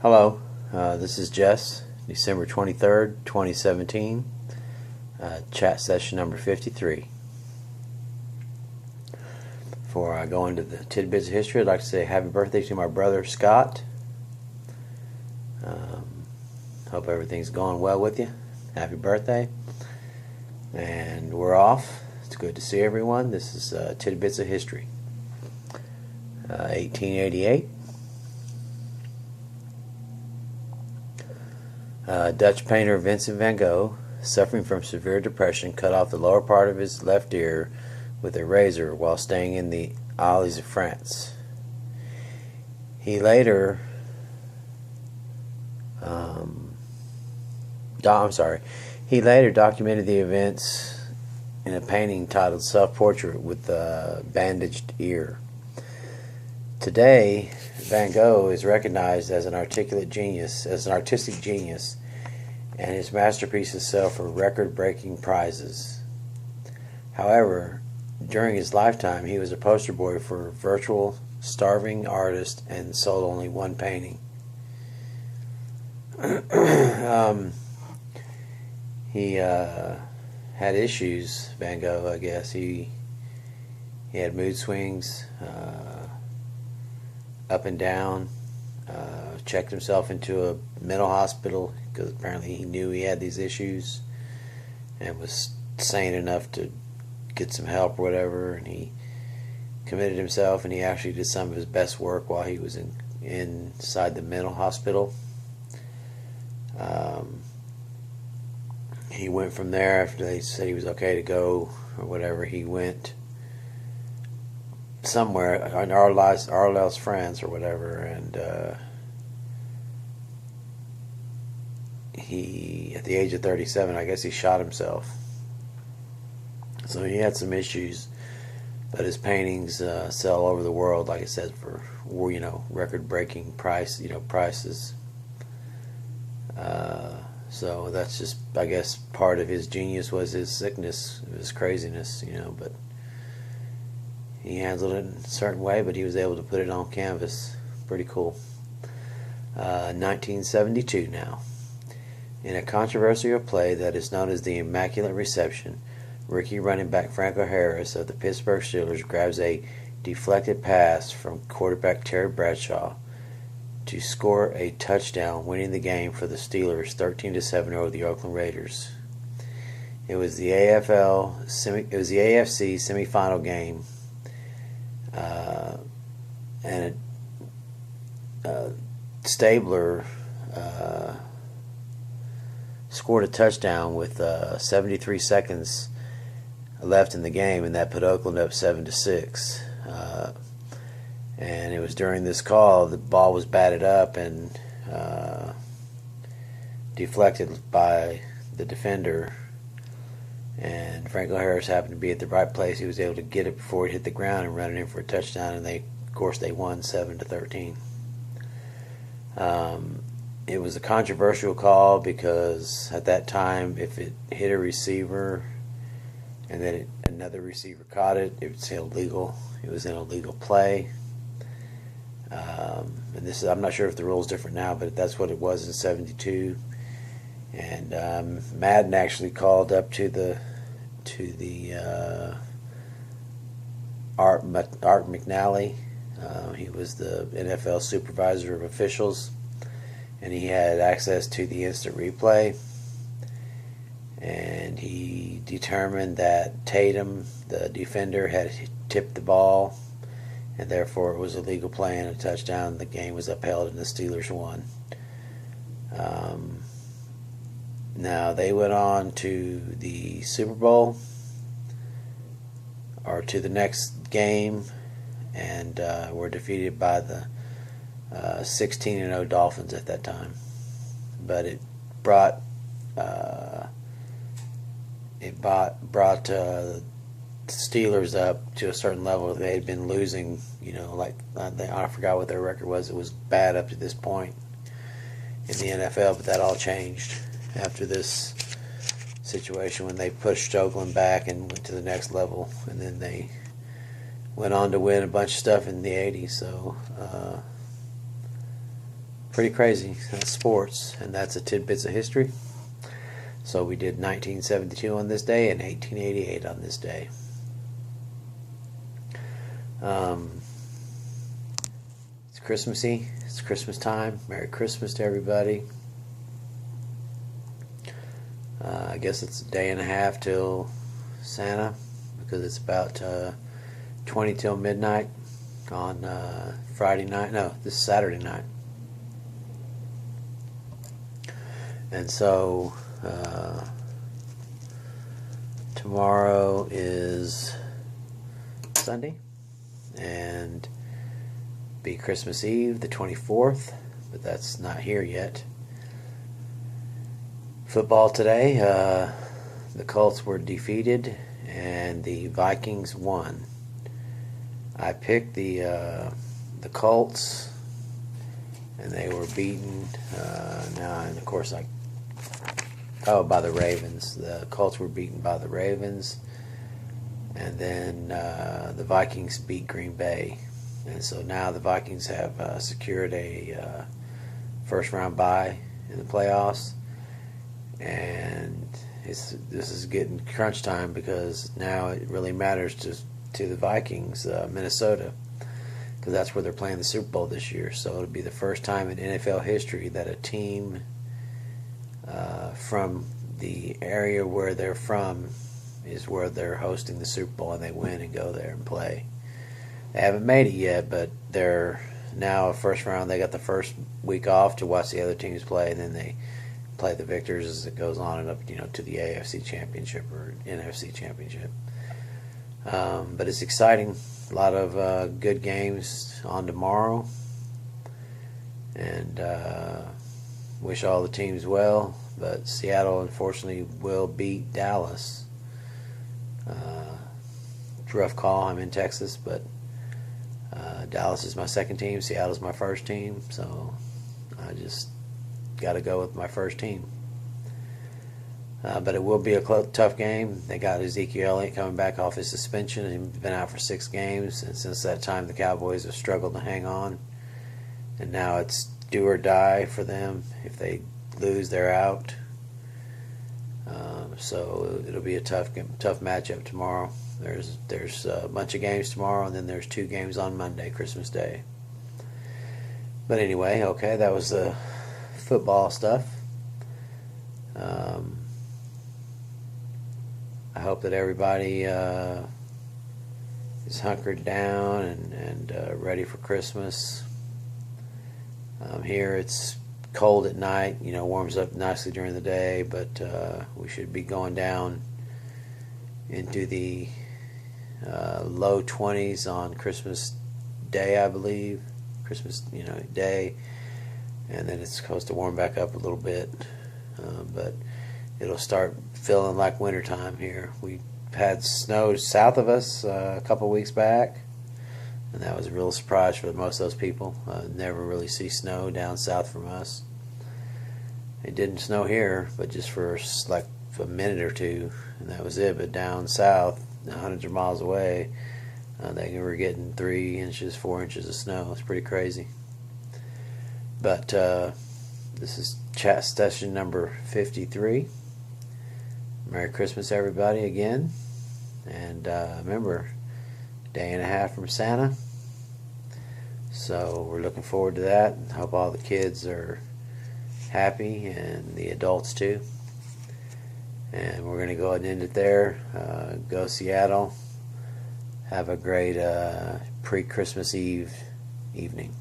Hello, this is Jess, December 23rd, 2017, chat session number 53. Before I go into the tidbits of history, I'd like to say happy birthday to my brother Scott. Hope everything's going well with you. Happy birthday. And we're off. It's good to see everyone. This is tidbits of history. 1888. Dutch painter Vincent van Gogh, suffering from severe depression, cut off the lower part of his left ear with a razor while staying in the Isles of France. He later documented the events in a painting titled Self-Portrait with a Bandaged Ear. Today, Van Gogh is recognized as an artistic genius, and his masterpieces sell for record-breaking prizes. However, during his lifetime, he was a poster boy for virtual starving artist and sold only one painting. He had issues, Van Gogh, I guess. He had mood swings, up and down, checked himself into a mental hospital because apparently he knew he had these issues and was sane enough to get some help or whatever, and he committed himself, and he actually did some of his best work while he was inside the mental hospital. He went from there after they said he was okay to go or whatever. He went somewhere in Arles, France or whatever, and he, at the age of 37, I guess he shot himself. So he had some issues, but his paintings sell all over the world, like I said, for record-breaking prices. So that's just, I guess, part of his genius was his sickness, his craziness, but he handled it in a certain way, but he was able to put it on canvas. Pretty cool. 1972 now. In a controversial play that is known as The Immaculate Reception, rookie running back Franco Harris of the Pittsburgh Steelers grabs a deflected pass from quarterback Terry Bradshaw to score a touchdown, winning the game for the Steelers 13-7 over the Oakland Raiders. It was the AFC semifinal game, and Stabler scored a touchdown with 73 seconds left in the game, and that put Oakland up 7-6. And it was during this call the ball was batted up and deflected by the defender, and Franco Harris happened to be at the right place. He was able to get it before it hit the ground and run it in for a touchdown, and they won 7-13. It was a controversial call because at that time, if it hit a receiver and then another receiver caught it, it was illegal. It was an illegal play. And this is, I'm not sure if the rule is different now, but that's what it was in '72. And Madden actually called up to the Art McNally. He was the NFL supervisor of officials, and he had access to the instant replay. And he determined that Tatum, the defender, had tipped the ball, and therefore it was a legal play and a touchdown. The game was upheld and the Steelers won. Now they went on to the Super Bowl, or to the next game, and were defeated by the 16-0 Dolphins at that time. But it brought Steelers up to a certain level. They had been losing, I forgot what their record was. It was bad up to this point in the NFL, but that all changed after this situation when they pushed Oakland back and went to the next level, and then they went on to win a bunch of stuff in the 80s. So Pretty crazy. That's sports, and that's a tidbits of history. So we did 1972 on this day and 1888 on this day. It's Christmassy. It's Christmas time. Merry Christmas to everybody. I guess it's a day and a half till Santa, because it's about 20 till midnight on Friday night. No, this is Saturday night. And so tomorrow is Sunday, and be Christmas Eve, the 24th, but that's not here yet. Football today, the Colts were defeated and the Vikings won. I picked the Colts, and they were beaten. And of course, by the Ravens. The Colts were beaten by the Ravens, and then the Vikings beat Green Bay, and so now the Vikings have secured a first round bye in the playoffs. And this is getting crunch time, because now it really matters to the Vikings, Minnesota, because that's where they're playing the Super Bowl this year. So it'll be the first time in NFL history that a team from the area where they're from is where they're hosting the Super Bowl, and they win and go there and play. They haven't made it yet, but they're now a first round. They got the first week off to watch the other teams play, and then they play the victors as it goes on and up, to the AFC Championship or NFC Championship. But it's exciting. A lot of good games on tomorrow, and wish all the teams well. But Seattle, unfortunately, will beat Dallas. It's a rough call. I'm in Texas, but Dallas is my second team. Seattle's my first team, so I just got to go with my first team. But it will be a tough game. They got Ezekiel Elliott coming back off his suspension. He's been out for 6 games, and since that time the Cowboys have struggled to hang on. And now it's do or die for them. If they lose, they're out. So it'll be a tough matchup tomorrow. There's a bunch of games tomorrow, and then there's 2 games on Monday, Christmas Day. But anyway, okay, that was the football stuff. I hope that everybody is hunkered down and ready for Christmas. Here it's cold at night, warms up nicely during the day, but we should be going down into the low 20s on Christmas Day, I believe. Christmas, Day. And then it's supposed to warm back up a little bit, but it'll start feeling like wintertime here. We had snow south of us a couple weeks back, and that was a real surprise for most of those people. Never really see snow down south from us. It didn't snow here, but just for like a minute or two, and that was it. But down south, hundreds of miles away, they were getting 3 inches, 4 inches of snow. It's pretty crazy. But this is chat session number 53. Merry Christmas, everybody, again. And remember, day and a half from Santa. So we're looking forward to that. Hope all the kids are happy, and the adults too. And we're going to go ahead and end it there. Go Seattle. Have a great pre-Christmas Eve evening.